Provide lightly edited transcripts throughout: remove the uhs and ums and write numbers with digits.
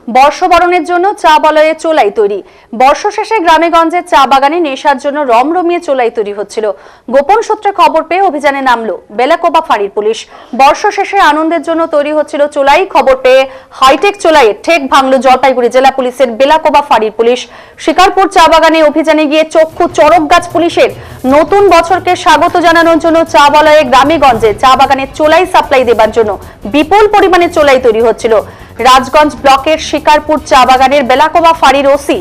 বর্ষবরণের জন্য চা বলয়ে চোলাই তৈরি। বর্ষ শেষে গ্রামেগঞ্জে চা বাগানে নেশার জন্য রমরমিয়ে চোলাই তৈরি হচ্ছিল। গোপন সূত্রে খবর পেয়ে অভিযানে নামলো বেলাকোবা ফাঁড়ির পুলিশ। বর্ষ শেষে আনন্দের জন্য তৈরি হচ্ছিল চোলাই। খবর পেয়ে হাইটেক চোলাইয়ে ঠেক ভাঙলো জলপাইগুড়ি জেলা পুলিশের বেলাকোবা ফাঁড়ির পুলিশ। শিকারপুর চা বাগানে অভিযানে গিয়ে চক্ষু চড়ক গাছ পুলিশের। নতুন বছরকে স্বাগত জানানোর জন্য চা বলয়ে গ্রামেগঞ্জে চা বাগানে চোলাই সাপ্লাই দেবার জন্য বিপুল পরিমাণে চোলাই তৈরি হচ্ছিল। রাজগঞ্জ ব্লকের শিকারপুর চা বাগানের বেলাকোবা ফাঁড়ির ওসি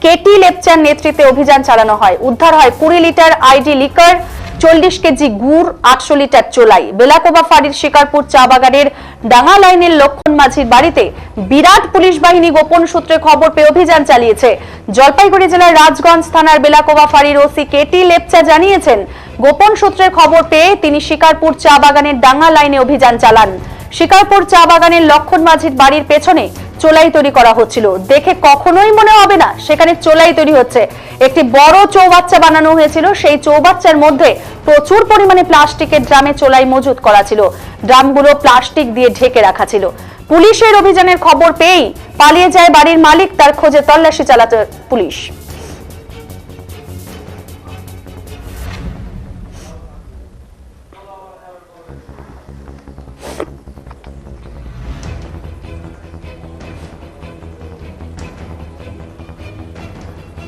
কেটি লেপচার নেতৃত্বে অভিযান চালানো হয়। উদ্ধার হয় 20 লিটার আইডি লিকার, 40 কেজি গুড়, 800 লিটার চোলাই। বেলাকোবা ফাঁড়ির শিকারপুর চা বাগানের ডাঙ্গা লাইনের লক্ষণ মাঝির বাড়িতে বিরাট পুলিশ বাহিনী গোপন সূত্রে খবর পেয়ে অভিযান চালিয়েছে। জলপাইগুড়ি জেলার রাজগঞ্জ থানার বেলাকোবা ফাঁড়ির ওসি কেটি লেপচা জানিয়েছেন, গোপন সূত্রে খবর পেয়ে তিনি শিকারপুর চা বাগানের ডাঙ্গা লাইনে অভিযান চালান। শিকারপুর চা বাগানের লক্ষণ মাঝির বাড়ির পেছনে চোলাই তৈরি করা হচ্ছিল। দেখে কখনোই মনে হবে না সেখানে চোলাই তৈরি হচ্ছে। একটি বড় চৌবাচ্চা বানানো হয়েছিল, সেই চৌবাচ্চার মধ্যে প্রচুর পরিমাণে প্লাস্টিকের ড্রামে চোলাই মজুত করা ছিল। ড্রামগুলো প্লাস্টিক দিয়ে ঢেকে রাখা ছিল। পুলিশের অভিযানের খবর পেয়েই পালিয়ে যায় বাড়ির মালিক, তার খোঁজে তল্লাশি চালাতে পুলিশ।